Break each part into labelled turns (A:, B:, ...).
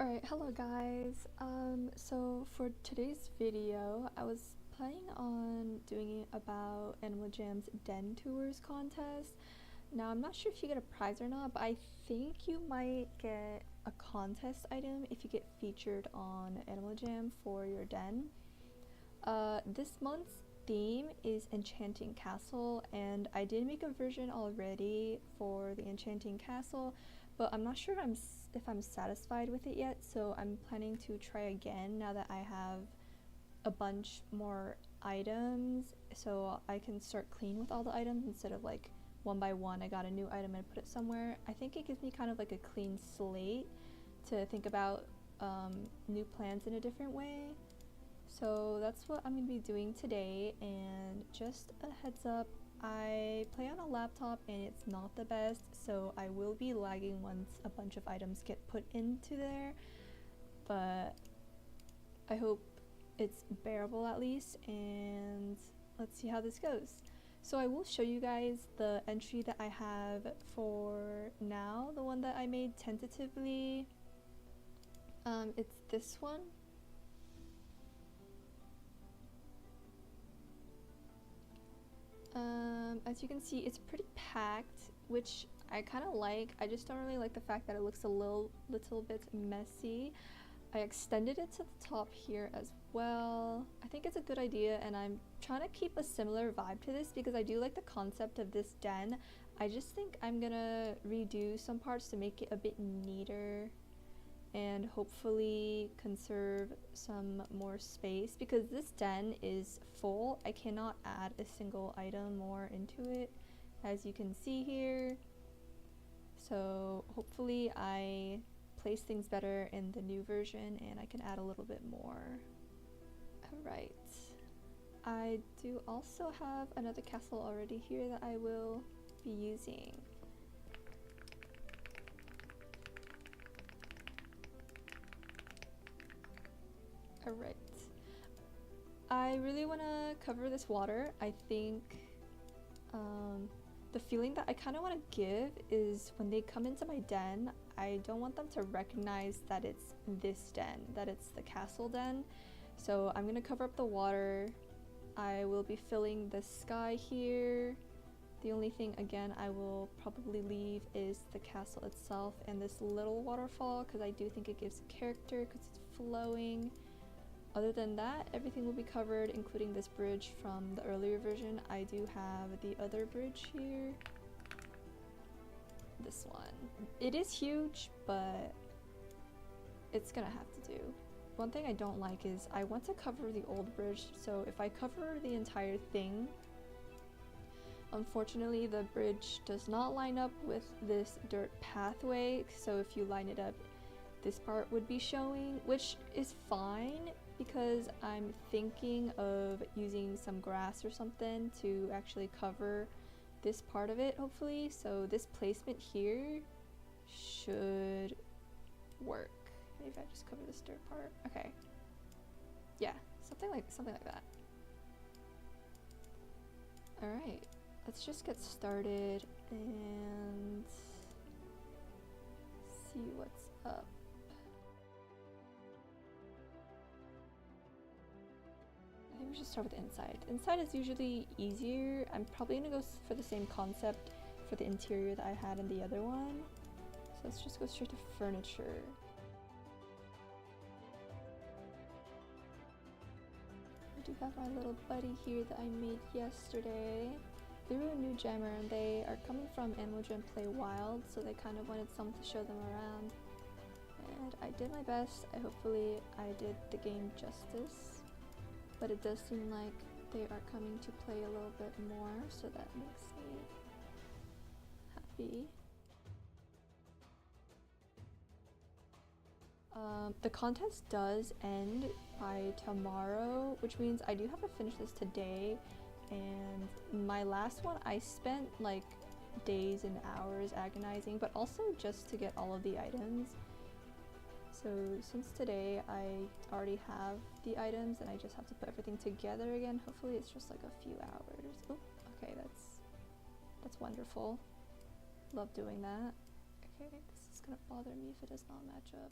A: Alright, hello guys. So for today's video, I was planning on doing it about Animal Jam's Den Tours contest. Now, I'm not sure if you get a prize or not, but I think you might get a contest item if you get featured on Animal Jam for your den. This month's theme is Enchanting Castle, and I did make a version already for the Enchanting Castle, but I'm not sure if I'm satisfied with it yet, so I'm planning to try again now that I have a bunch more items, so I can start clean with all the items instead of like one by one I got a new item and put it somewhere. I think it gives me kind of like a clean slate to think about new plans in a different way. So that's what I'm going to be doing today, and just a heads up, I play on a laptop and it's not the best, so I will be lagging once a bunch of items get put into there, but I hope it's bearable at least, and let's see how this goes. So I will show you guys the entry that I have for now, the one that I made tentatively. It's this one. As you can see, it's pretty packed, which I kind of like. I just don't really like the fact that it looks a little bit messy. I extended it to the top here as well. I think it's a good idea, and I'm trying to keep a similar vibe to this because I do like the concept of this den. I just think I'm gonna redo some parts to make it a bit neater and hopefully conserve some more space because this den is full. I cannot add a single item more into it, as you can see here. So hopefully I place things better in the new version and I can add a little bit more. Alright. I do also have another castle already here that I will be using. Alright. I really want to cover this water. I think the feeling that I kind of want to give is when they come into my den, I don't want them to recognize that it's this den, that it's the castle den. So I'm going to cover up the water. I will be filling the sky here. The only thing, again, I will probably leave is the castle itself and this little waterfall because I do think it gives character because it's flowing. Other than that, everything will be covered, including this bridge from the earlier version. I do have the other bridge here. This one. It is huge, but it's gonna have to do. One thing I don't like is I want to cover the old bridge, so if I cover the entire thing, unfortunately the bridge does not line up with this dirt pathway, so if you line it up, this part would be showing, which is fine because I'm thinking of using some grass or something to actually cover this part of it, hopefully. So this placement here should work. Maybe if I just cover this dirt part. Okay. Yeah, something like that. Alright, let's just get started and see what's up. I think we should start with the inside. The inside is usually easier. I'm probably gonna go for the same concept for the interior that I had in the other one. So let's just go straight to furniture. I do have my little buddy here that I made yesterday. Through a new gemmer, and they are coming from Animal Jam Play Wild, so they kind of wanted someone to show them around. And I did my best. Hopefully I did the game justice. But it does seem like they are coming to play a little bit more, so that makes me happy. The contest does end by tomorrow, which means I do have to finish this today, and my last one I spent like days and hours agonizing, but also just to get all of the items. So since today I already have the items and I just have to put everything together again, hopefully it's just like a few hours. Oh, okay, that's wonderful. Love doing that. Okay, this is gonna bother me if it does not match up.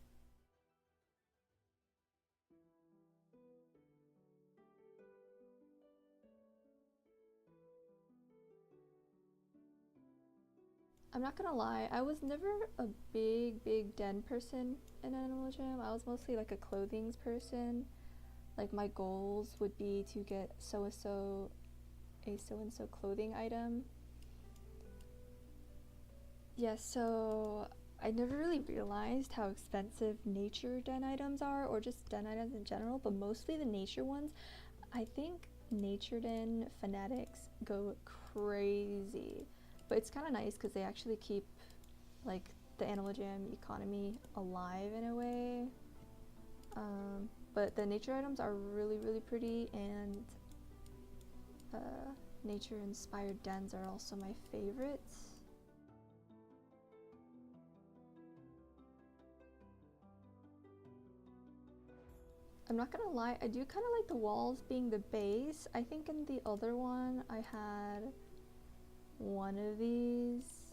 A: I'm not gonna lie, I was never a big den person in Animal Jam. I was mostly like a clothings person. Like my goals would be to get a so and so clothing item. Yeah, so I never really realized how expensive nature den items are, or just den items in general, but mostly the nature ones. I think nature den fanatics go crazy, but it's kind of nice because they actually keep like the Animal Jam economy alive in a way. But the nature items are really pretty, and nature inspired dens are also my favorites. I'm not gonna lie, I do kind of like the walls being the base. I think in the other one I had one of these,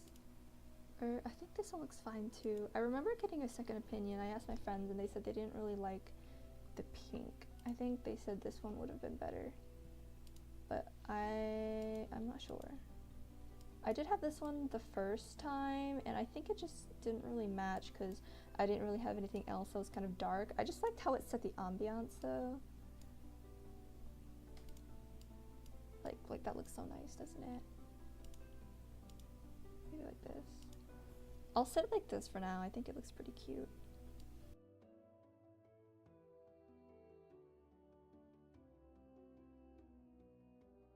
A: or I think this one looks fine too. I remember getting a second opinion. I asked my friends and they said they didn't really like the pink. I think they said this one would have been better, but I'm not sure. I did have this one the first time and I think it just didn't really match because I didn't really have anything else that was kind of dark. I just liked how it set the ambiance though. Like that looks so nice, doesn't it? Maybe like this. I'll set it like this for now. I think it looks pretty cute.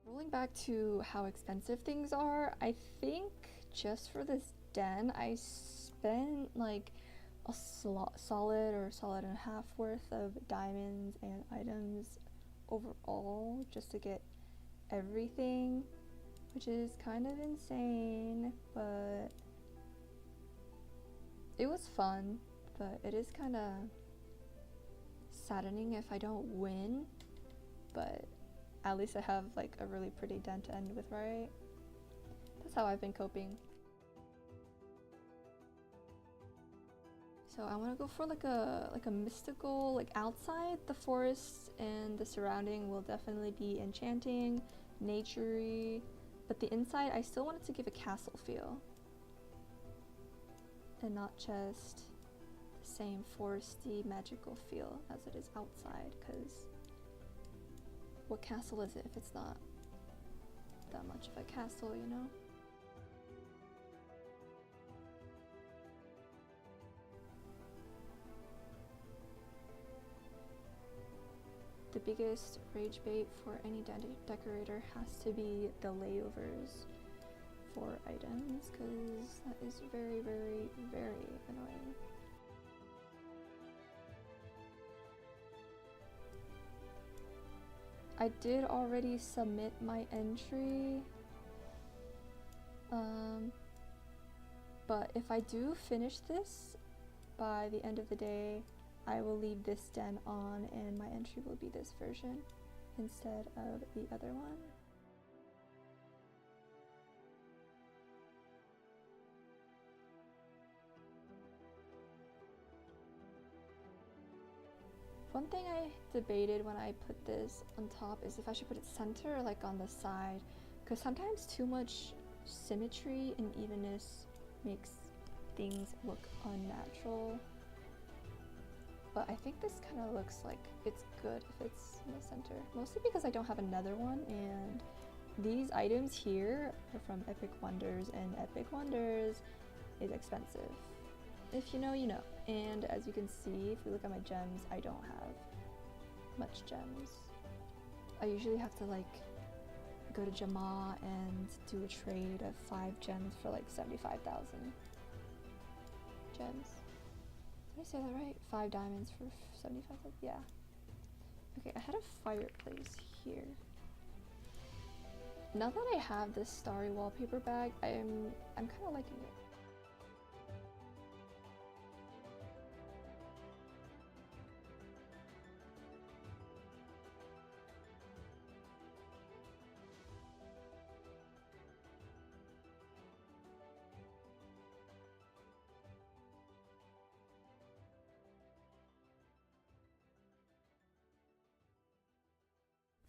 A: Rolling back to how expensive things are, I think just for this den I spent like a solid or solid and a half worth of diamonds and items overall just to get everything, which is kind of insane, but it was fun. But it is kind of saddening if I don't win, but at least I have like a really pretty den to end with, right? That's how I've been coping. So I want to go for like a mystical, like outside the forest and the surrounding will definitely be enchanting, naturey, but the inside I still wanted to give a castle feel and not just the same foresty magical feel as it is outside, because what castle is it if it's not that much of a castle, you know? The biggest rage bait for any decorator has to be the layovers for items, because that is very annoying. I did already submit my entry, but if I do finish this by the end of the day, I will leave this den on and my entry will be this version instead of the other one. One thing I debated when I put this on top is if I should put it center or like on the side, because sometimes too much symmetry and evenness makes things look unnatural. But I think this kind of looks like it's good if it's in the center, mostly because I don't have another one, and these items here are from Epic Wonders, and Epic Wonders is expensive. If you know, you know. And as you can see, if we look at my gems, I don't have much gems. I usually have to like go to Jama and do a trade of 5 gems for like 75,000 gems. Did I say that right? 5 diamonds for 75,000? Yeah. Okay, I had a fireplace here. Now that I have this starry wallpaper bag, I'm kind of liking it.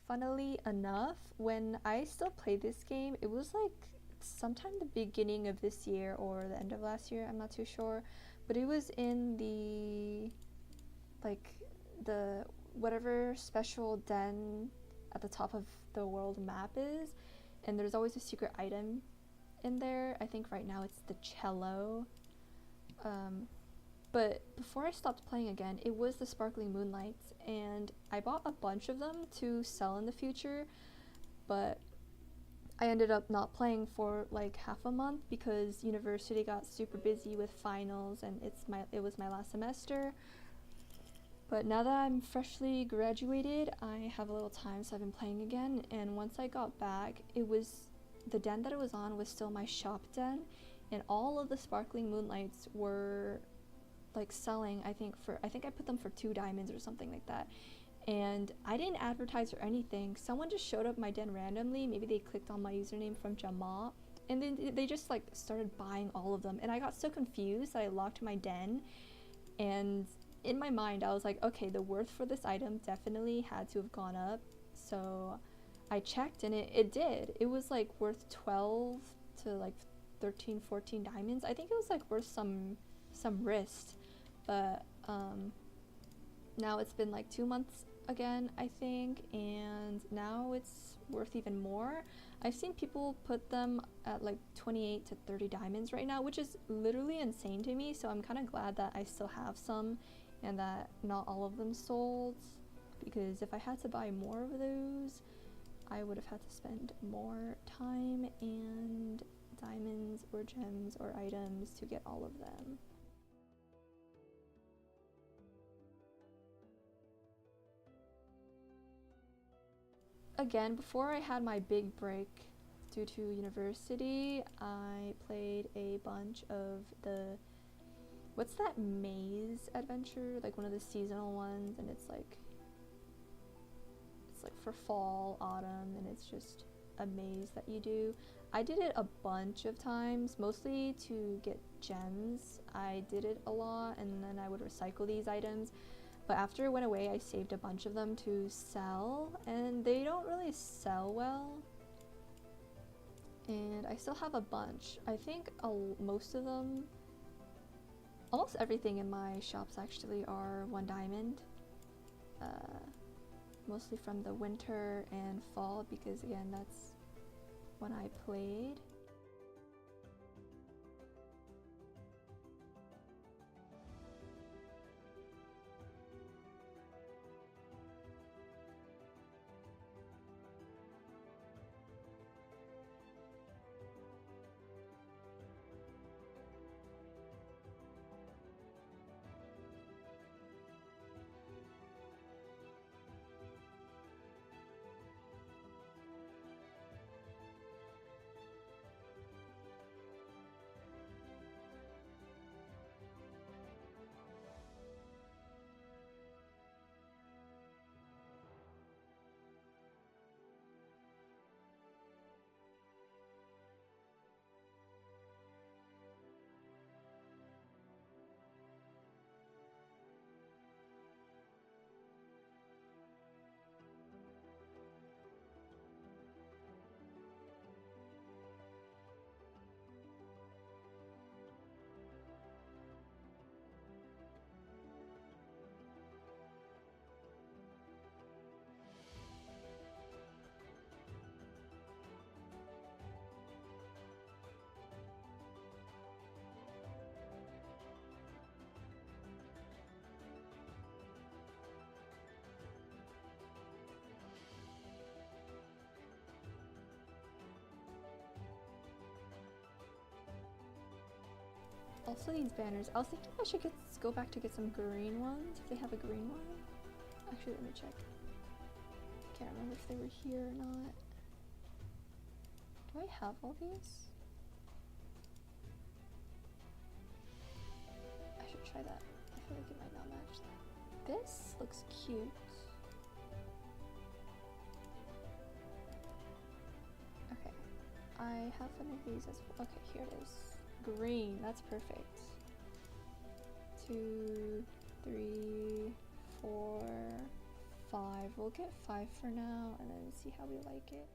A: Funnily enough, when I still played this game, it was like sometime the beginning of this year or the end of last year, I'm not too sure, but it was in the like the whatever special den at the top of the world map is, and there's always a secret item in there. I think right now it's the cello. But before I stopped playing again, it was the Sparkling Moonlights, and I bought a bunch of them to sell in the future, but I ended up not playing for like half a month because university got super busy with finals, and it was my last semester. But now that I'm freshly graduated, I have a little time, so I've been playing again, and once I got back, the den that it was on was still my shop den, and all of the Sparkling Moonlights were like selling. I think I put them for 2 diamonds or something like that, and I didn't advertise or anything. Someone just showed up my den randomly. Maybe they clicked on my username from Jamal, and then they just like started buying all of them, and I got so confused that I locked my den. And in my mind I was like, okay, the worth for this item definitely had to have gone up, so I checked, and it did. It was like worth 12 to like 13, 14 diamonds. I think it was like worth some wrist. But now it's been like 2 months again, I think, and now it's worth even more. I've seen people put them at like 28 to 30 diamonds right now, which is literally insane to me, so I'm kind of glad that I still have some and that not all of them sold, because if I had to buy more of those, I would have had to spend more time and diamonds or gems or items to get all of them. Again, before I had my big break due to university, I played a bunch of what's that maze adventure, like one of the seasonal ones, and it's like for fall, autumn, and it's just a maze that you do. I did it a bunch of times, mostly to get gems. I did it a lot, and then I would recycle these items. But after it went away, I saved a bunch of them to sell, and they don't really sell well. And I still have a bunch. I think most of them, almost everything in my shops actually are 1 diamond. Mostly from the winter and fall, because again, that's when I played. Also these banners, I was thinking I should go back to get some green ones, if they have a green one. Actually, let me check. Can't remember if they were here or not. Do I have all these? I should try that. I feel like it might not match that. This looks cute. Okay, I have one of these as well. Okay, here it is. Green, that's perfect. 2, 3, 4, 5. We'll get 5 for now and then see how we like it.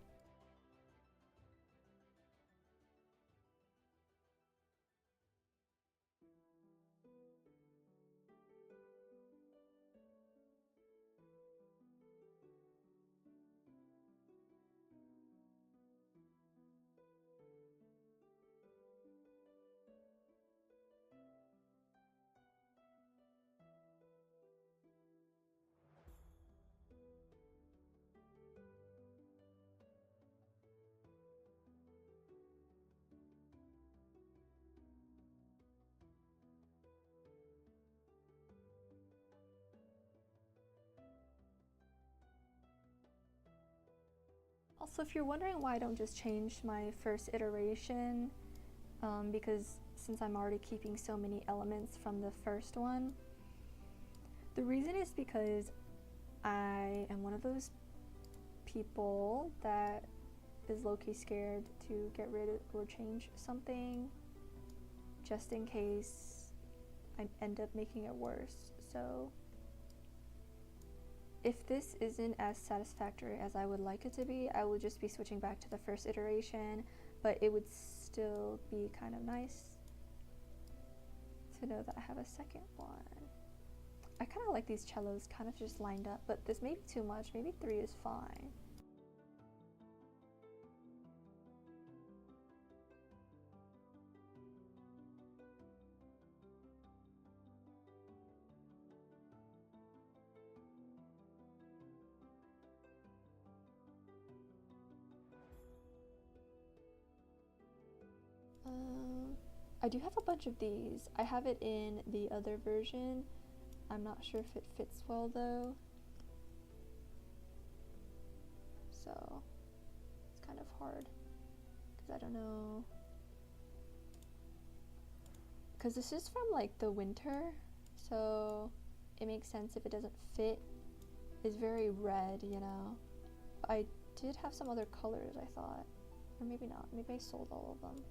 A: Also, if you're wondering why I don't just change my first iteration, because since I'm already keeping so many elements from the first one, the reason is because I am one of those people that is low-key scared to get rid of or change something just in case I end up making it worse. So if this isn't as satisfactory as I would like it to be, I would just be switching back to the first iteration, but it would still be kind of nice to know that I have a second one. I kind of like these cellos kind of just lined up, but this may be too much. Maybe 3 is fine. I do have a bunch of these. I have it in the other version. I'm not sure if it fits well though. So it's kind of hard because I don't know. Because this is from like the winter, so it makes sense if it doesn't fit. It's very red, you know. But I did have some other colors, I thought. Or maybe not. Maybe I sold all of them.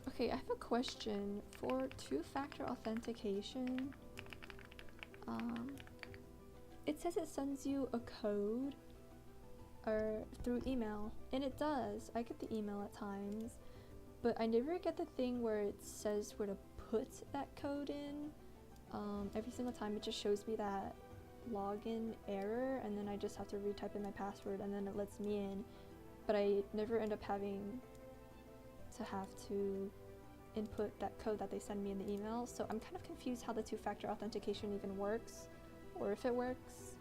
A: Okay, I have a question. For two-factor authentication, it says it sends you a code or through email, and it does. I get the email at times, but I never get the thing where it says where to put that code in. Every single time it just shows me that login error, and then I just have to retype in my password, and then it lets me in, but I never end up having to input that code that they send me in the email. So I'm kind of confused how the two-factor authentication even works, or if it works,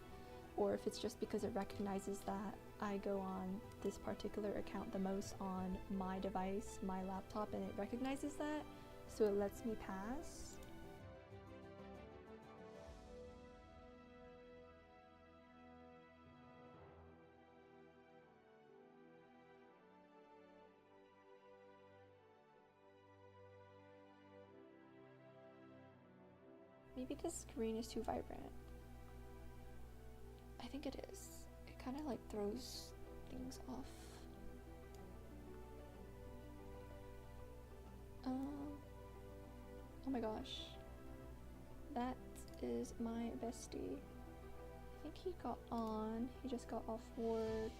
A: or if it's just because it recognizes that I go on this particular account the most on my device, my laptop, and it recognizes that, so it lets me pass. Maybe the screen is too vibrant. I think it is. It kind of like throws things off. Oh my gosh. That is my bestie. I think he got on. He just got off work.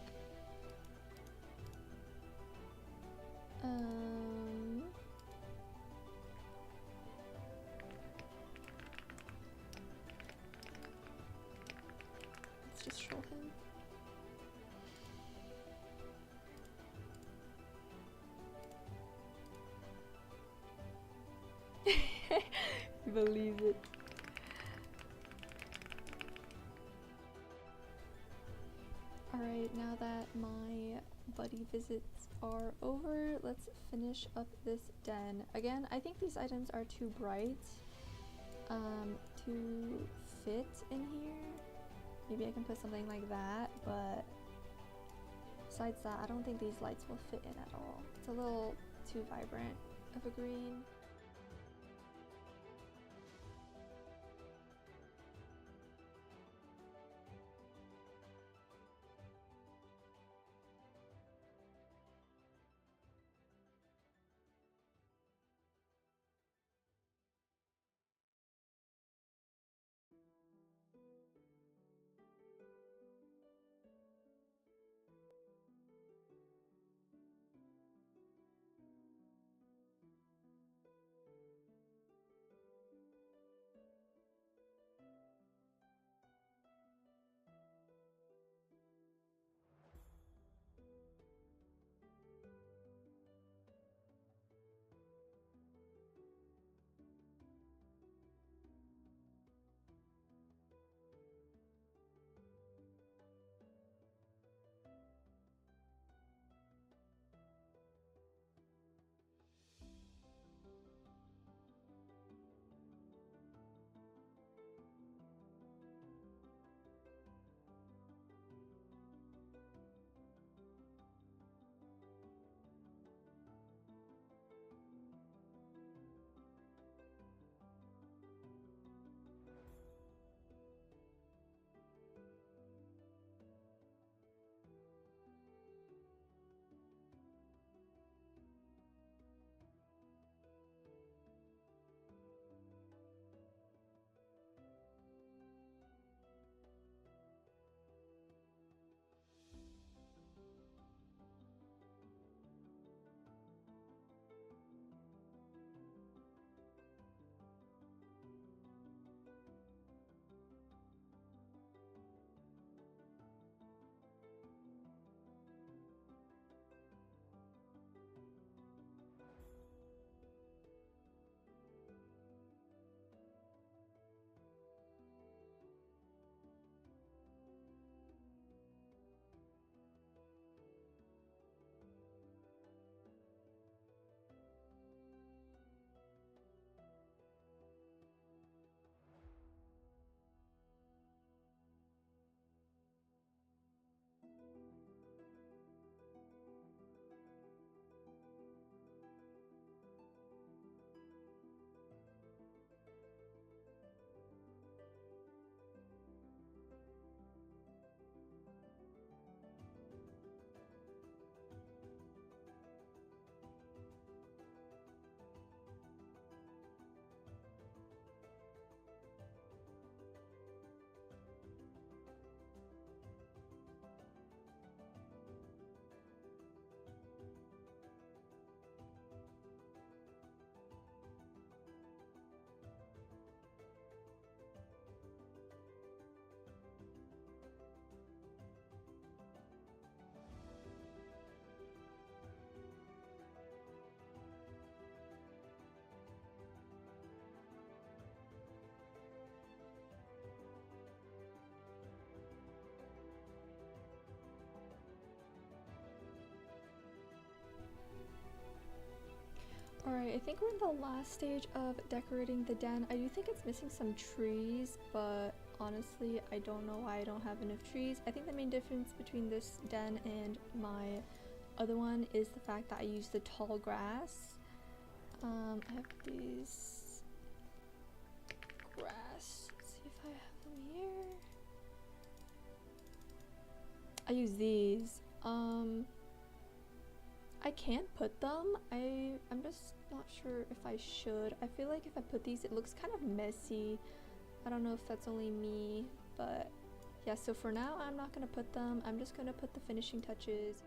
A: Let's just troll him. He believes it. Alright, now that my buddy visits are over, let's finish up this den. Again, I think these items are too bright to fit in here. Maybe I can put something like that, but besides that, I don't think these lights will fit in at all. It's a little too vibrant of a green. Alright, I think we're in the last stage of decorating the den. I do think it's missing some trees, but honestly, I don't know why I don't have enough trees. I think the main difference between this den and my other one is the fact that I use the tall grass. I have these grass. Let's see if I have them here. I use these. I can put them. I'm just not sure if I should. I feel like if I put these, it looks kind of messy. I don't know if that's only me, but yeah, so for now, I'm not gonna put them. I'm just gonna put the finishing touches.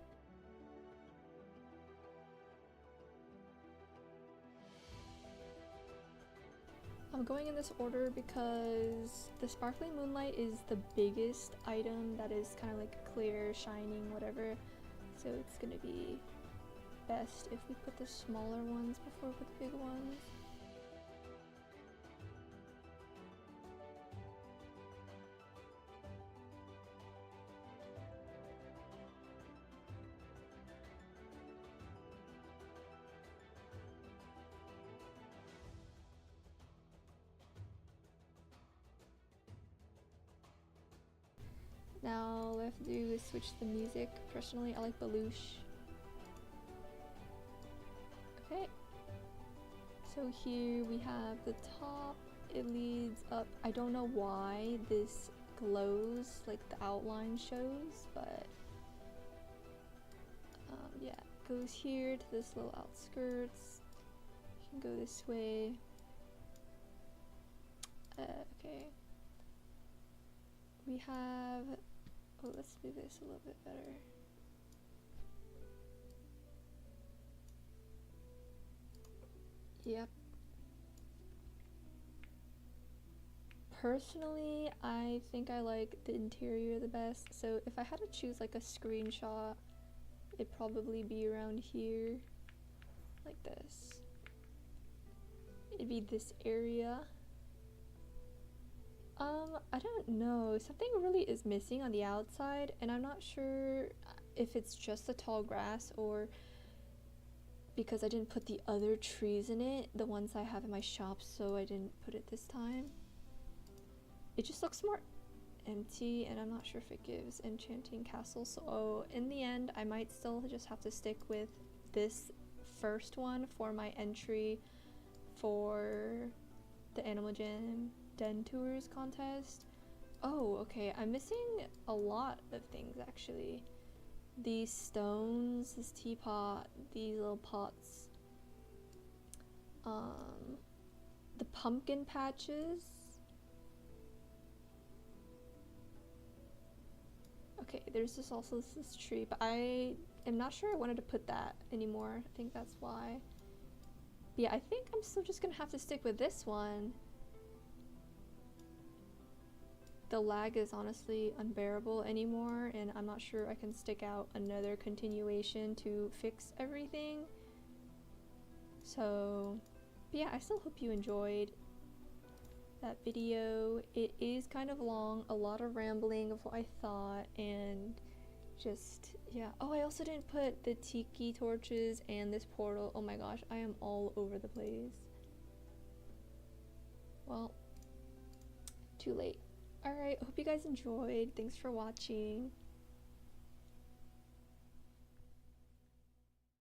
A: I'm going in this order because the sparkling moonlight is the biggest item that is kind of like clear, shining, whatever. So it's gonna be best if we put the smaller ones before we put the big ones. Now all I have to do is switch the music. Personally, I like Belush. Okay. So here we have the top. It leads up. I don't know why this glows, like the outline shows, but yeah, it goes here to this little outskirts. You can go this way. Okay. We have, oh, let's do this a little bit better. Yep. Personally, I think I like the interior the best. So if I had to choose like a screenshot, it'd probably be around here, like this. It'd be this area. I don't know. Something really is missing on the outside, and I'm not sure if it's just the tall grass or because I didn't put the other trees in it, the ones I have in my shop, so I didn't put it this time. It just looks more empty, and I'm not sure if it gives enchanting castle. So in the end, I might still just have to stick with this first one for my entry for the Animal Jam Den Tours contest. Oh, okay, I'm missing a lot of things actually. These stones, this teapot, these little pots, the pumpkin patches. Okay, there's also this tree, but I am not sure I wanted to put that anymore. I think that's why. But yeah, I think I'm still just gonna have to stick with this one. The lag is honestly unbearable anymore, and I'm not sure I can stick out another continuation to fix everything. So, but yeah, I still hope you enjoyed that video. It is kind of long, a lot of rambling of what I thought, and just, yeah. Oh, I also didn't put the tiki torches and this portal. Oh my gosh, I am all over the place. Well, too late. Alright, hope you guys enjoyed. Thanks for watching.